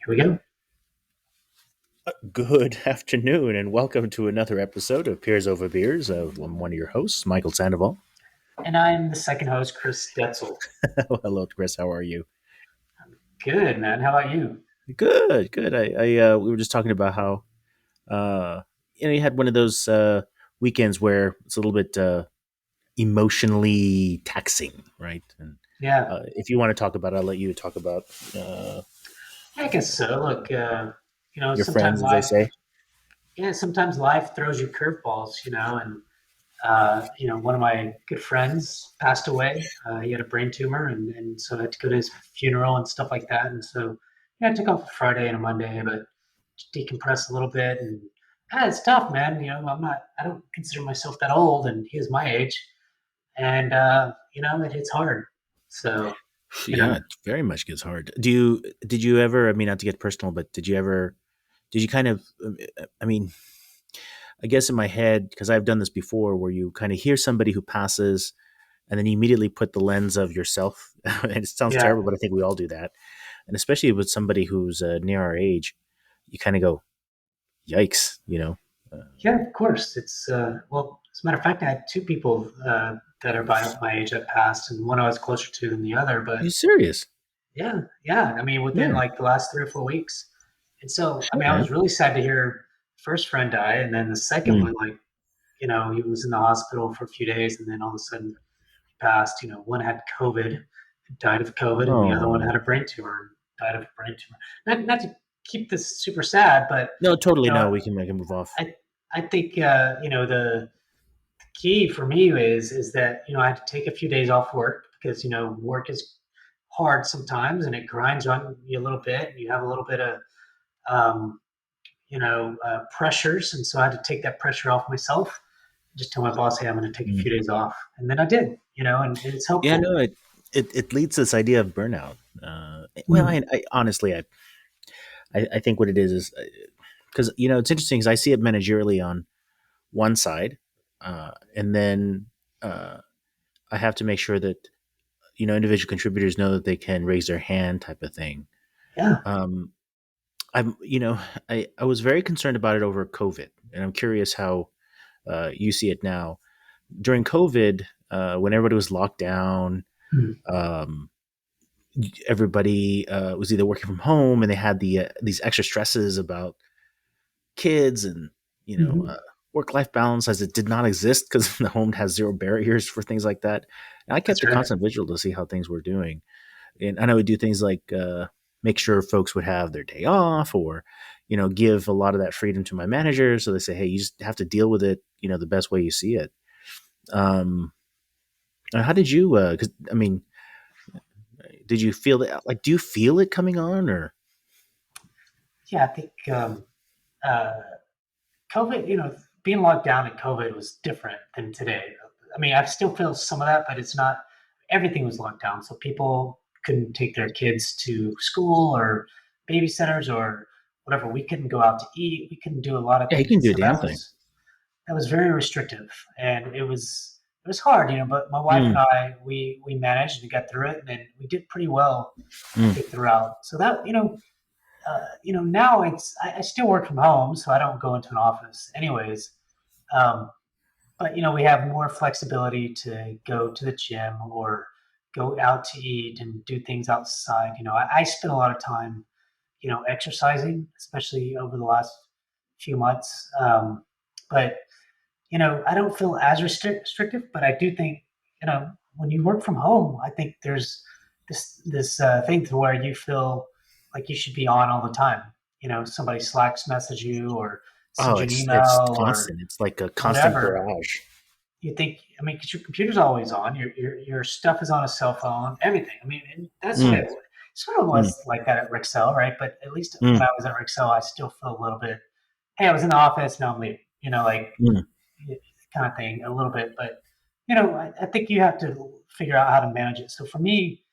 Here we go. Good afternoon, and welcome to another episode of Peers Over Beers. I'm one of your hosts, Michael Sandoval. And I'm the second host, Chris Stetzel. Hello, Chris. How are you? Good, man. How about you? Good, good. We were just talking about how uh, you had one of those weekends where it's a little bit emotionally taxing, right? And Yeah. if you want to talk about it, I'll let you talk about uh, Yeah, I guess so. Look, your sometimes friends, as they life, say. sometimes life throws you curveballs, and, one of my good friends passed away. He had a brain tumor, and so I had to go to his funeral and stuff like that. And so, yeah, I took off a Friday and a Monday, but decompress a little bit. And it's tough, man. I don't consider myself that old, and he was my age. And, it hits hard. So, you Yeah, know, it very much gets hard. Did you ever? I mean, not to get personal, but did you ever? Did you kind of? I mean, I guess in my head, because I've done this before, where you kind of hear somebody who passes, and then you immediately put the lens of yourself. And it sounds yeah. terrible, but I think we all do that. And especially with somebody who's near our age, you kind of go, "Yikes!" Yeah, of course. Well, as a matter of fact, I had two people that are by my age that passed, and one I was closer to than the other. You But serious? yeah, yeah. I mean, within Yeah. like the last 3 or 4 weeks. And so, I Shit, mean, I was man. really sad to hear first friend die, and then the second Mm. one, like, he was in the hospital for a few days, and then all of a sudden he passed. One had COVID, died of COVID, and the other one Oh had a brain tumor, and died of a brain tumor. Not to keep this super sad, but no, totally you no. know, We can move off. I think the key for me is that I had to take a few days off work because work is hard sometimes and it grinds on you a little bit. And you have a little bit of um, pressures, and so I had to take that pressure off myself. Just tell my boss, hey, I'm going to take a Mm. few days off, and then I did. And it's Yeah, helpful. no, it leads to this idea of burnout. Well, Mm, I honestly, I think what it is because it's interesting because I see it managerially on one side, and then uh, I have to make sure that individual contributors know that they can raise their hand, type of thing. yeah. Um, I'm I was very concerned about it over COVID, and I'm curious how you see it now. During COVID, when everybody was locked down, Mm, um, everybody was either working from home, and they had these extra stresses about kids and you know hmm uh, work life balance as it did not exist because the home has zero barriers for things like that. And I kept That's a right. constant vigil to see how things were doing, and I would do things like make sure folks would have their day off, or give a lot of that freedom to my manager. So they say, hey, you just have to deal with it, the best way you see it. Um, how did you? Because I mean, did you feel that? Like, do you feel it coming on, or? Yeah, I think uh, COVID, being locked down in COVID was different than today. I mean, I still feel some of that, but it's not. Everything was locked down, so people couldn't take their kids to school or babysitters or whatever. We couldn't go out to eat. We couldn't do a lot of Yeah, he things, can and do a so damn thing. that was very restrictive, and it was hard, But my wife and Mm, I, we managed and got through it, and then we did pretty well, I mm, think, throughout. So that now I still work from home, so I don't go into an office, anyways. Um, but we have more flexibility to go to the gym or go out to eat and do things outside. I spend a lot of time, exercising, especially over the last few months. But I don't feel as restrictive, but I do think, when you work from home, I think there's this thing to where you feel like you should be on all the time. Somebody slacks message you or oh, sends you an it's email or constant. It's like a constant whatever. barrage. You think, I mean, because your computer's always on, your stuff is on a cell phone, everything. I mean, and that's what Mm, it sort of mm, was like that at Rexel, right? But at least when mm, I was at Rexel, I still feel a little bit. Hey, I was in the office, now I'm leaving. Like mm. kind of thing, a little bit. But I think you have to figure out how to manage it. So for me,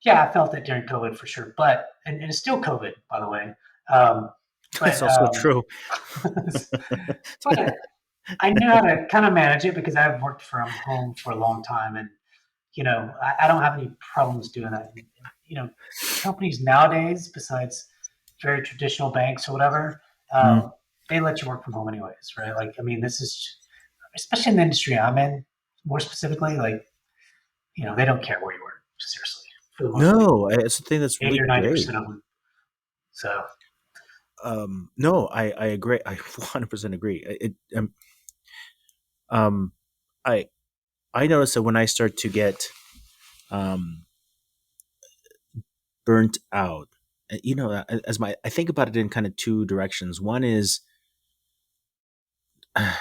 yeah, I felt it during COVID for sure, but and it's still COVID, by the way. Um, That's but also true. but I knew how to kind of manage it because I've worked from home for a long time, and I don't have any problems doing that. And, companies nowadays, besides very traditional banks or whatever, Mm. they let you work from home anyways, right? Like, I mean, this is especially in the industry I'm in, more specifically, like, they don't care where you work, seriously, for the most, like No, it's the thing that's really 80 or great. 90% of them. So, No, I agree. I 100% agree. Um, I I notice that when I start to get um, burnt out, as my I think about it in kind of two directions. One is, I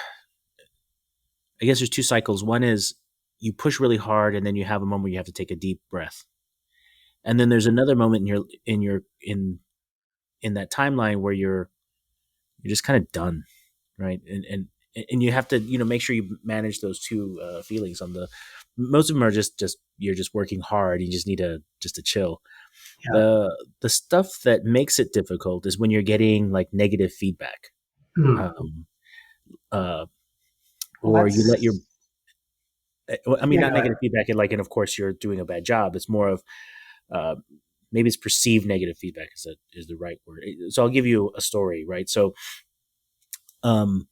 guess there's two cycles. One is you push really hard, and then you have a moment where you have to take a deep breath, and then there's another moment in that timeline where you're just kind of done, right? And you have to make sure you manage those two feelings. On the Most of them are just you're just working hard. You just need to chill. yeah. The stuff that makes it difficult is when you're getting like negative feedback, Hmm. um, uh, Well, or you let your I mean, yeah, not go ahead. negative feedback, and of course you're doing a bad job. It's more of uh, maybe it's perceived negative feedback is the right word. So I'll give you a story, right? So um,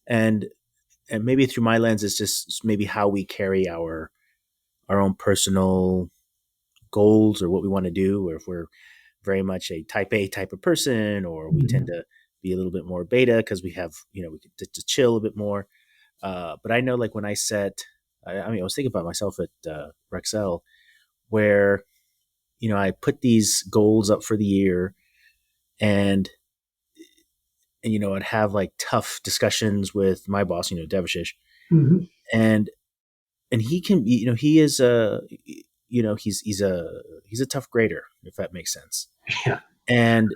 and and maybe through my lens, it's just maybe how we carry our own personal goals or what we want to do, or if we're very much a type A type of person, or we tend Mhm. to be a little bit more beta because we have we get to chill a bit more. But I know, like when I set, I mean, I was thinking about myself at Rexel, where I put these goals up for the year, and I'd have like tough discussions with my boss, Devashish, Mhm. and he can, he is a, he's a tough grader, if that makes sense. Yeah, And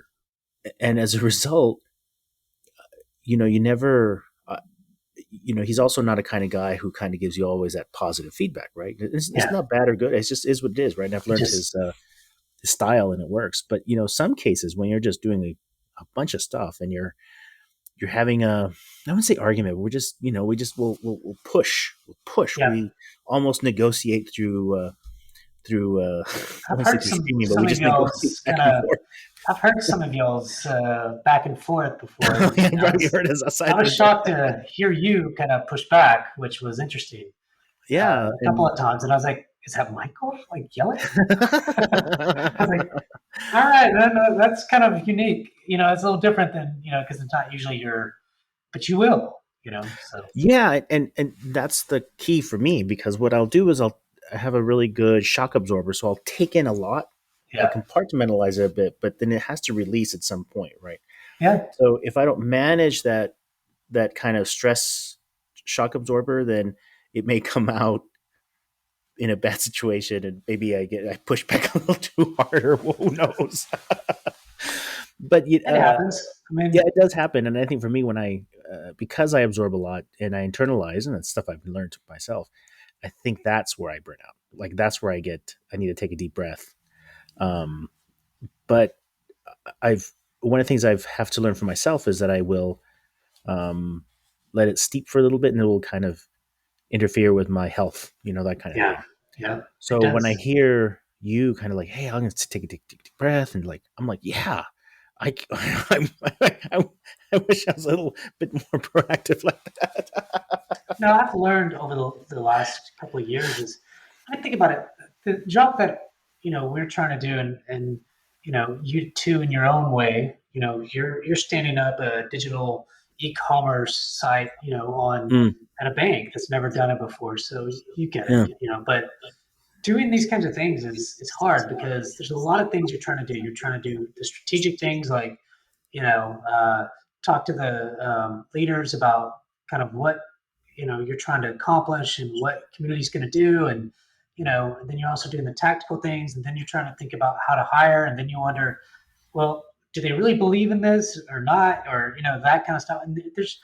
as a result, you never, he's also not a kind of guy who kind of gives you always that positive feedback, right? It's yeah. not bad or good. It's just is what it is, right? And I've It learned just, his style, and it works. But some cases when you're just doing a bunch of stuff, and you're having a, I wouldn't say argument, but we're just, we just we'll push, yeah. we almost negotiate through I I've wouldn't say heard through some screaming, but we some of just negotiate y'all's back kind and of. forth. I've heard some of y'all's back and forth before, and Yeah, probably heard us I outside was the door. shocked to hear you kind of push back, which was interesting Yeah, a couple of times, and I was like, "Is that Michael like yelling?" I was like, "All right, that's kind of unique. It's a little different than because it's not usually your, but you will, So yeah, and that's the key for me, because what I'll do is I have a really good shock absorber, so I'll take in a lot. I yeah, compartmentalize it a bit, but then it has to release at some point, right? yeah, So if I don't manage that kind of stress shock absorber, then it may come out in a bad situation, and maybe I push back a little too hard, or who knows. But it happens. I yeah, mean, it does happen. And I think for me, when I because I absorb a lot and I internalize, and that's stuff I've learned myself, I think that's where I burn out. Like that's where I need to take a deep breath. Um, but I've one of the things I've have to learn for myself is that I will um, let it steep for a little bit, and it will kind of interfere with my health, that kind of yeah, thing. yeah, it So when I does. hear you kind of like, "Hey, I'm going to take a deep breath," and like, I'm like, "Yeah, I, I, I wish I was a little bit more proactive like that." No, I've learned over the last couple of years is I think about it, the job that we're trying to do, and you too in your own way, you're standing up a digital e-commerce site, on Mm, at a bank that's never done it before, so you get it, yeah, but doing these kinds of things is hard because there's a lot of things you're trying to do. You're trying to do the strategic things like you know, uh, talk to the leaders about kind of what you're trying to accomplish and what community's going to do, and and then you're also doing the tactical things, and then you're trying to think about how to hire, and then you wonder, well, do they really believe in this or not, or that kind of stuff. And there's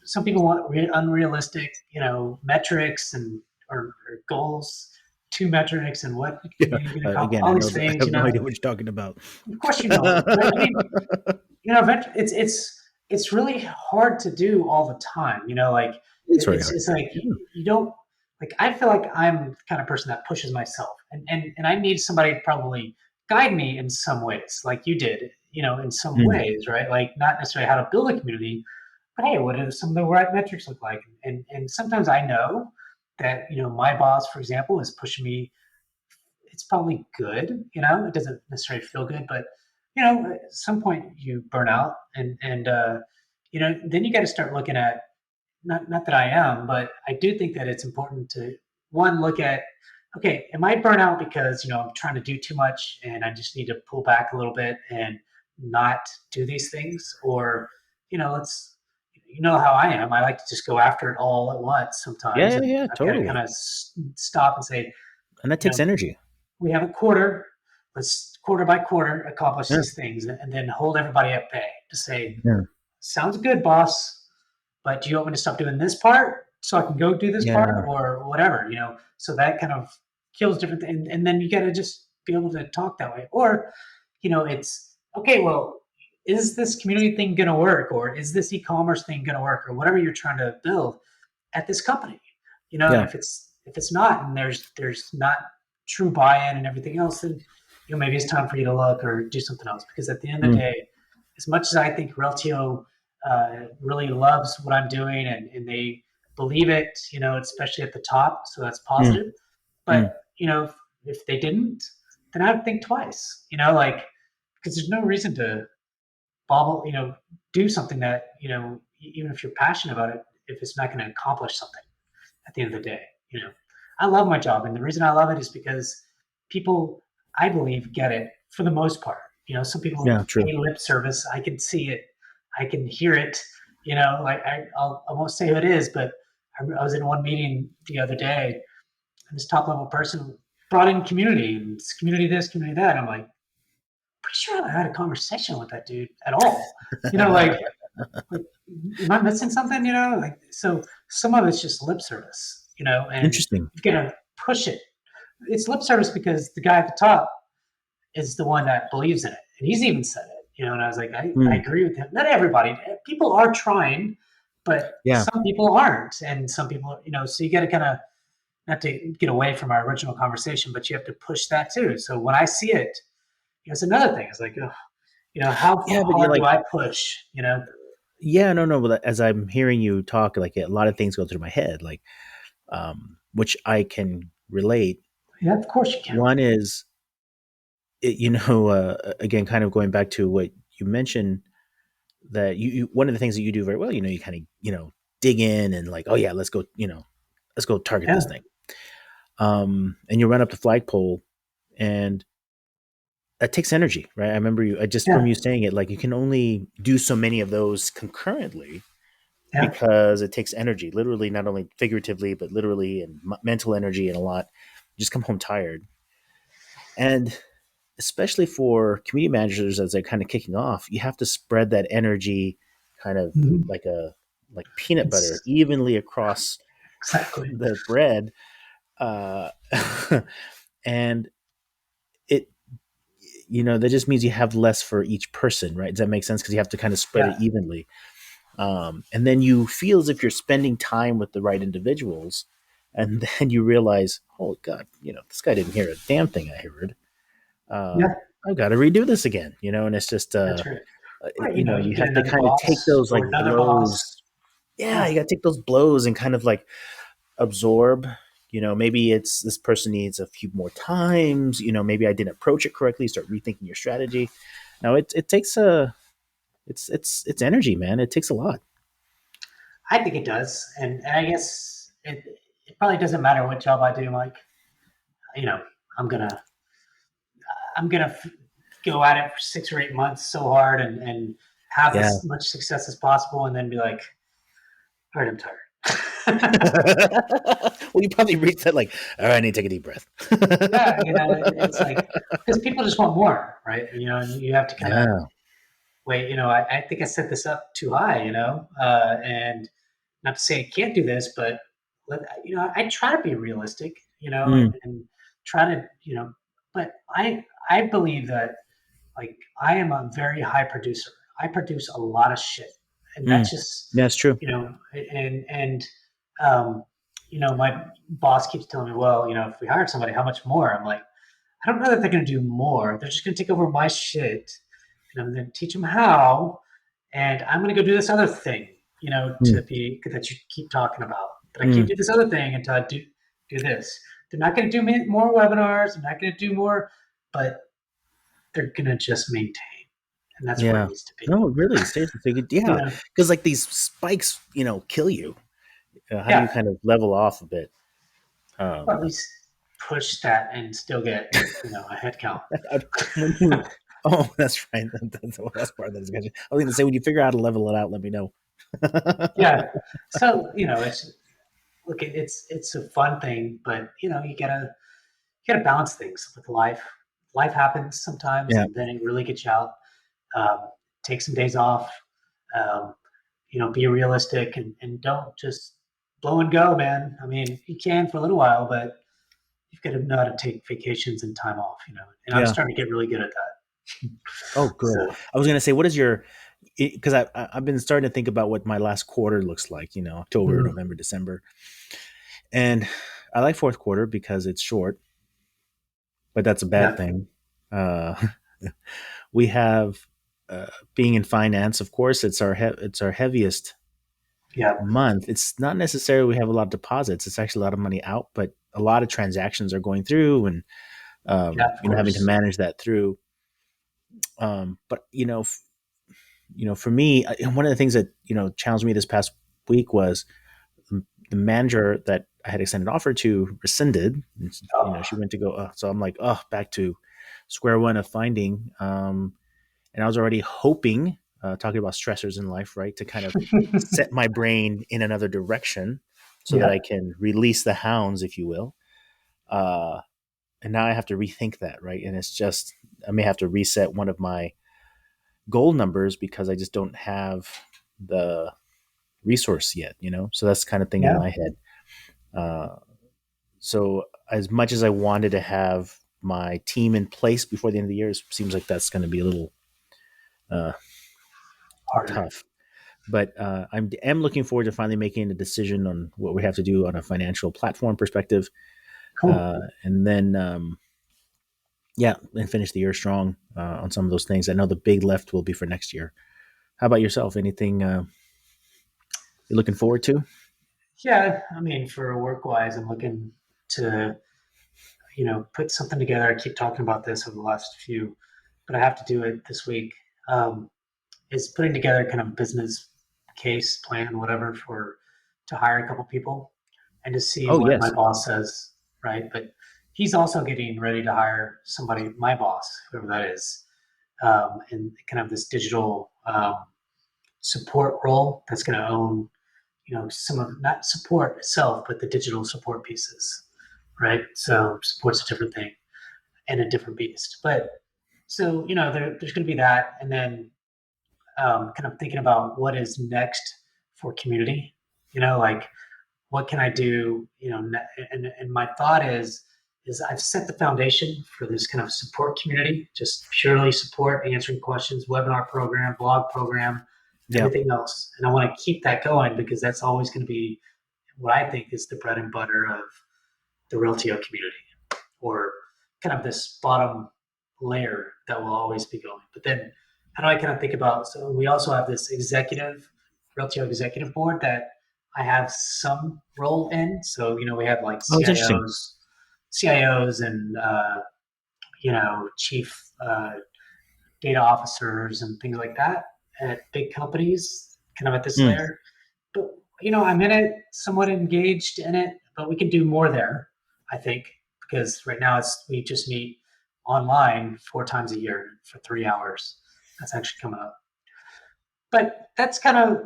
some people want unrealistic metrics and or goals, two metrics, and what yeah. you're going to accomplish, Again, all I these know that I things. have no idea what you're talking about. Of course you don't, right? I mean, eventually it's really hard to do all the time. Like It's very hard it's to like do. you don't like. I feel like I'm the kind of person that pushes myself, and I need somebody to probably guide me in some ways, like you did. in some Mm. ways, right? Like not necessarily how to build a community, but hey, what do some of the right metrics look like? And sometimes I know that my boss, for example, is pushing me. It's probably good, it doesn't necessarily feel good, but at some point you burn out, and then you got to start looking at, not that I am, but I do think that it's important to one look at, okay, am I burnt out because I'm trying to do too much and I just need to pull back a little bit and not do these things, or let's how I am. I like to just go after it all at once sometimes, Yeah, and yeah, I've got to kind totally. of stop and say, And that you takes know, energy. we have a quarter. Let's quarter by quarter accomplish Yeah. these things, and then hold everybody at bay to say, Yeah. sounds good, boss, but do you want me to stop doing this part so I can go do this part, Yeah. or whatever, So that kind of kills different things. And then you got to just be able to talk that way. Or, it's okay, well, is this community thing going to work? Or is this e-commerce thing going to work? Or whatever you're trying to build at this company, and Yeah. if it's not, and there's not true buy-in and everything else, then maybe it's time for you to look or do something else. Because at the end of the Mm. day, as much as I think Reltio really loves what I'm doing, and they believe it, especially at the top, so that's Mm. positive. But Mm. if they didn't, then I'd think twice, like, because there's no reason to bobble, do something that even if you're passionate about it, if it's not going to accomplish something at the end of the day. I love my job, and the reason I love it is because people, I believe, get it for the most part. Some people Yeah, true. pay lip service. I can see it, I can hear it. Like I won't say who it is, but I was in one meeting the other day, and this top level person brought in community, and it's community this, community that. And I'm like, pretty sure I haven't had a conversation with that dude at all. Like, am I missing something? Like, so some of it's just lip service, and Interesting. you've got to push it. It's lip service because the guy at the top is the one that believes in it, and he's even said it, and I was like, I Mm. agree with him. Not everybody, people are trying, but Yeah. some people aren't, and some people, so you got to kind of, not to get away from our original conversation, but you have to push that too. So when I see it, it's another thing. It's like, how Yeah, but you're hard do like, I push? yeah, no, no. But as I'm hearing you talk, like a lot of things go through my head, like, which I can relate. Yeah, of course you can. One is, again, kind of going back to what you mentioned, that one of the things that you do very well, you kind of, dig in and like, oh yeah, let's go target this Yeah. thing. And you run up the flagpole, and that takes energy, right? I remember just from Yeah. you saying it, like you can only do so many of those concurrently Yeah. because it takes energy, literally, not only figuratively, but literally, and mental energy, and a lot. You just come home tired. And especially for community managers, as they're kind of kicking off, you have to spread that energy kind of Mhm. like like peanut butter It's evenly across exactly. the bread. Uh, and it, that just means you have less for each person, right? Does that make sense? Because you have to kind of spread it Yeah. evenly. And then you feel as if you're spending time with the right individuals. And then you realize, oh God, this guy didn't hear a damn thing I heard. Yeah. I've got to redo this again, and it's just, That's right. Right. You you get have to another kind of take boss those or like another boss. blows. Yeah, Yeah. you got to take those blows and kind of like absorb. Maybe it's this person needs a few more times. Maybe I didn't approach it correctly. Start rethinking your strategy. Now it takes it's energy, man. It takes a lot. I think it does, and I guess it probably doesn't matter what job I do, Mike. You know, I'm gonna go at it for 6 or 8 months so hard, and have Yeah. as much success as possible, and then be like, all right, I'm tired. Well, you probably reached that like, all right, I need to take a deep breath. Yeah, it's like, because people just want more, right? And you have to kind of Yeah. wait. I think I set this up too high, and not to say I can't do this, but I try to be realistic, Mm. and try to, but I believe that, like, I am a very high producer. I produce a lot of shit, and Mm. that's just, That's true. and um, my boss keeps telling me, well, if we hired somebody, how much more? I'm like, I don't know that they're going to do more. They're just going to take over my shit, and I'm going to teach them how, and I'm going to go do this other thing, to Mm. be that you keep talking about. But I can't Mm. do this other thing until I do this. They're not going to do more webinars. They're not going to do more, but they're going to just maintain, and that's where it Yeah. needs to be. No, really, seriously. So You yeah, know, because like these spikes, kill you. How do you yeah, kind of level off a bit? or Um, at least push that and still get a head count. when you, oh, that's right. That's part of the discussion. I was going to say when you figure out how to level it out, let me know. Yeah, so it's look, it's a fun thing, but you gotta balance things with life. Life happens sometimes, Yeah, and then it really gets you out. Take some days off. Um, be realistic and don't just blow and go, man. I mean, you can for a little while, but you've got to know how to take vacations and time off. And I'm yeah. starting to get really good at that. Oh, good. So I was going to say, what is your? Because I've been starting to think about what my last quarter looks like. October, mm, November, December, and I like fourth quarter because it's short, but that's a bad yeah, thing. Uh, we have being in finance, of course, it's our heaviest yeah, month. It's not necessarily we have a lot of deposits. It's actually a lot of money out, but a lot of transactions are going through, and yeah, of having to course, manage that through. But for me, one of the things that challenged me this past week was the manager that I had extended an offer to rescinded. oh, She went to go. So I'm like, back to square one of finding. And I was already hoping, talking about stressors in life, right, to kind of set my brain in another direction so that yeah, I can release the hounds, if you will. Uh, and now I have to rethink that, right? And it's just, I may have to reset one of my goal numbers because I just don't have the resource yet. So that's the kind of thing in yeah, my head. Uh, so as much as I wanted to have my team in place before the end of the year, it seems like that's going to be a little uh, harder. tough. But am looking forward to finally making a decision on what we have to do on a financial platform perspective, Cool. and then yeah, and finish the year strong on some of those things. I know the big left will be for next year. How about yourself? Anything you're looking forward to? Yeah, I mean, for work wise, I'm looking to put something together. I keep talking about this over the last few, but I have to do it this week. Um, is putting together kind of a business case plan, whatever, for to hire a couple people and to see Oh what my yes, boss says, right? But he's also getting ready to hire somebody, my boss, whoever that is, in kind of this digital support role that's going to own, some of not support itself, but the digital support pieces, right? So support's a different thing and a different beast. But so there's going to be that, and then kind of thinking about what is next for community. Like what can I do? And my thought is I've set the foundation for this kind of support community, just purely support, answering questions, webinar program, blog program, yeah, everything else. And I want to keep that going because that's always going to be what I think is the bread and butter of the Realtio community, or kind of this bottom layer that will always be going. But then how do I kind of think about, so we also have this Realtio executive board that I have some role in. So, we have like oh, it's interesting. CIOs and, chief data officers and things like that at big companies, kind of at this Mm, layer. But I'm in it, somewhat engaged in it, but we can do more there, I think, because right now we just meet online 4 times a year for 3 hours. That's actually coming up. But that's kind of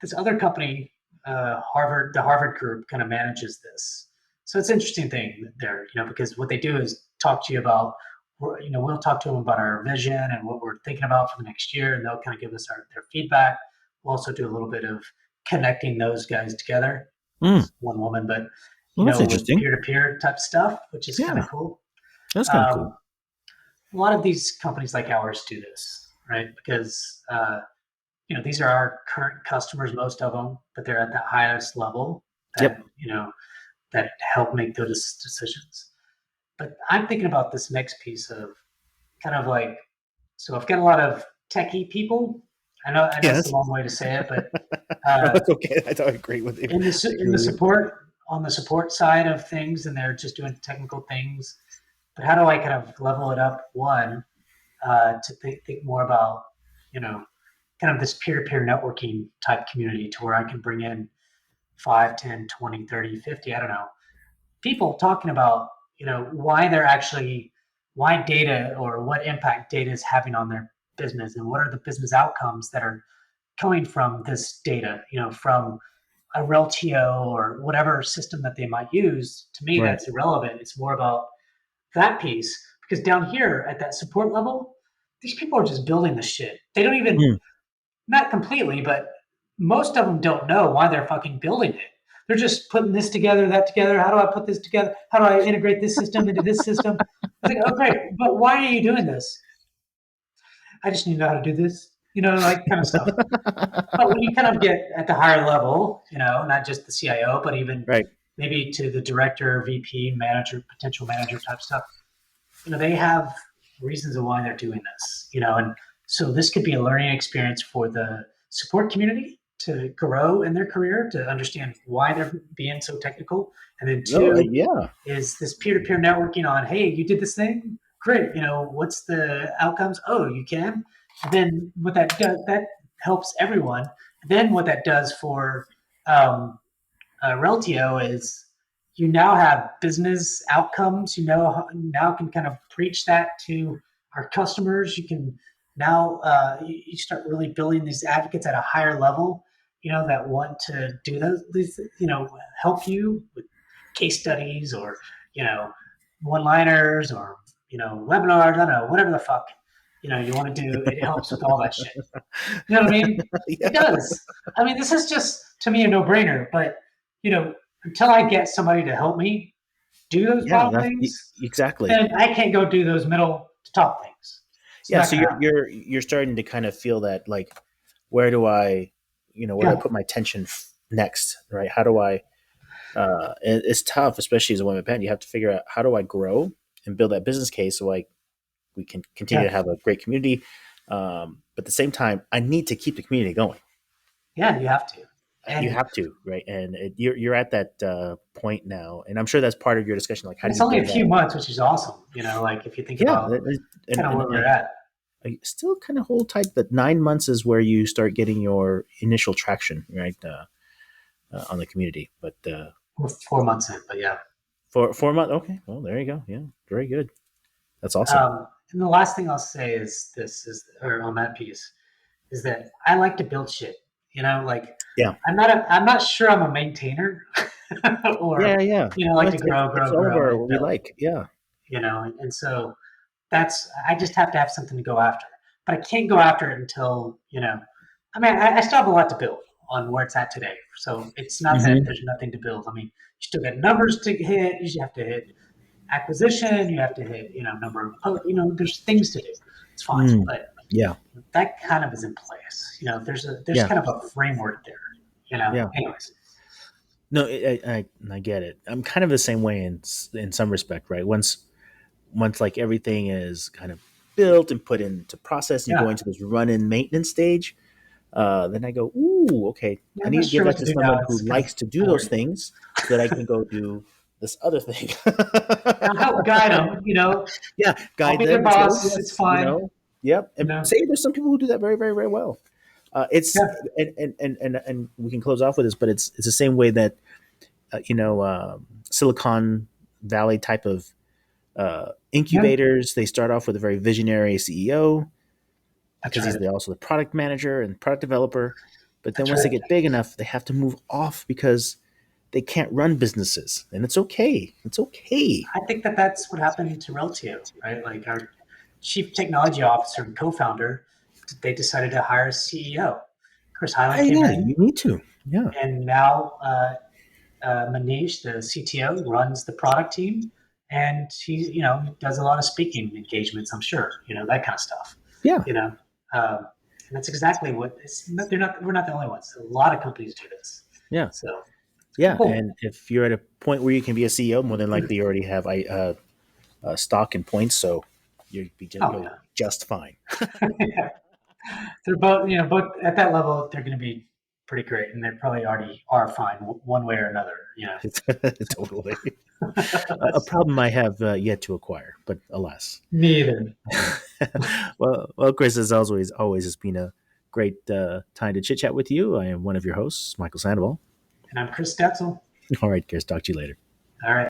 this other company, the Harvard group, kind of manages this. So it's an interesting thing there, because what they do is talk to you about, we'll talk to them about our vision and what we're thinking about for the next year, and they'll kind of give us their feedback. We'll also do a little bit of connecting those guys together. mm. It's one woman, but Well, that's with interesting. peer to peer type stuff, which is kind of Yeah, cool. that's kind of cool. Um, a lot of these companies like ours do this, right? Because these are our current customers, most of them, but they're at the highest level that Yep. that help make those decisions. But I'm thinking about this next piece of kind of like So I've got a lot of techie people. I know it's a Yes. long way to say it, but No, uh, it's okay. I don't agree with you. in the support on the support side of things, and they're just doing technical things. But how do I kind of level it up? One, to think more about, you know, kind of this peer-to-peer networking type community to where I can bring in 5, 10, 20, 30, 50, I don't know, people talking about, why they're actually, why data or what impact data is having on their business and what are the business outcomes that are coming from this data, from a RelTO or whatever system that they might use. To me, Right. that's irrelevant. It's more about that piece because down here at that support level, these people are just building the shit. They don't even, Mm. not completely, but most of them don't know why they're fucking building it. They're just putting this together, that together. How do I put this together? How do I integrate this system into this system? It's like, oh, great, but why are you doing this? I just need to know how to do this, like kind of stuff. But when you kind of get at the higher level, not just the CIO, but even Right. maybe to the director, VP, manager, potential manager type stuff, they have reasons of why they're doing this, and so this could be a learning experience for the support community to grow in their career, to understand why they're being so technical. And then No, two yeah. is this peer-to-peer networking on, hey, you did this thing, great, what's the outcomes? Oh, you can. And then what that does, that helps everyone. And then what that does for um, Reltio is you now have business outcomes. Now can kind of preach that to our customers. You can now you start really building these advocates at a higher level. That want to do these. Help you with case studies or you know one-liners or webinars. I don't know, whatever the fuck you want to do. It helps with all that shit. You know what I mean? It Yeah. does. I mean, this is just to me a no-brainer. But until I get somebody to help me do those Yeah, bottom things, exactly. then I can't go do those middle to top things. So Yeah, that so can you're happen. you're starting to kind of feel that, like, where do I, where do I Yeah, put my attention next, right? How do I and it's tough, especially as a women pen. You have to figure out, how do I grow and build that business case so like we can continue yeah, to have a great community. But at the same time, I need to keep the community going. yeah. You have to, You and have to, right? And you're at that point now, and I'm sure that's part of your discussion. Like, how do it's you only a build that? few months, which is awesome. Like if you think Yeah, about and kind of and where we're I, at. I still kind of hold tight that 9 months is where you start getting your initial traction, right, on the community. But We're 4 months in, but yeah. for 4 months, okay, well, there you go. Yeah, very good. That's awesome. And the last thing I'll say is this is or on that piece is that I like to build shit. Like Yeah, I'm not sure I'm a maintainer yeah, or yeah. No, like to grow, it's grow, all of grow our and what we build. like. Yeah. And so that's I just have to have something to go after. But I can't go after it until, I mean I still have a lot to build on where it's at today. So it's not that Hmm. there's nothing to build. I mean, you still got numbers to hit, you have to hit acquisition, you have to hit, number of there's things to do. It's fine. Mm. But Yeah, that kind of is in place. There's yeah, kind of a framework there. yeah. Anyways, No, I get it. I'm kind of the same way in some respect, right? Once like everything is kind of built and put into process, and you go yeah, into this run-in maintenance stage, then I go, ooh, okay, yeah. I I'm need not to give sure what that to to do now. someone who It's kind of likes to do those boring. things, so that I can go do this other thing. I'll help guide them. Yeah, I'll guide be their them and say, oh boss. It's yes, fine. yep. You And know, say there's some people who do that very, very, very well. It's yeah, and we can close off with this, but it's the same way that Silicon Valley type of yeah. incubators. They start off with a very visionary CEO That's because right. he's also the product manager and product developer. But then That's once they right. get big enough, they have to move off because they can't run businesses, and it's okay. It's okay. I think that that's what happened to Reltio, right? Like our chief technology officer and co-founder, they decided to hire a CEO. Chris Hyland came Yeah, in, you need to. Yeah, and now Manish, the CTO, runs the product team, and he, does a lot of speaking engagements. I'm sure, that kind of stuff. yeah, You know, um, and that's exactly what it's. They're not. We're not the only ones. A lot of companies do this. yeah, So yeah. cool. And if you're at a point where you can be a CEO, more than likely you already have stock and points, so you'll be Oh you'll yeah, just fine. Yeah. They're both, both at that level, they're going to be pretty great, and they probably already are fine one way or another. Totally. A So, problem I have yet to acquire, but alas. me either. Well, Chris, as always, it's been a great time to chit chat with you. I am one of your hosts, Michael Sandoval. And I'm Chris Stetzel. All right, Chris, talk to you later. All right.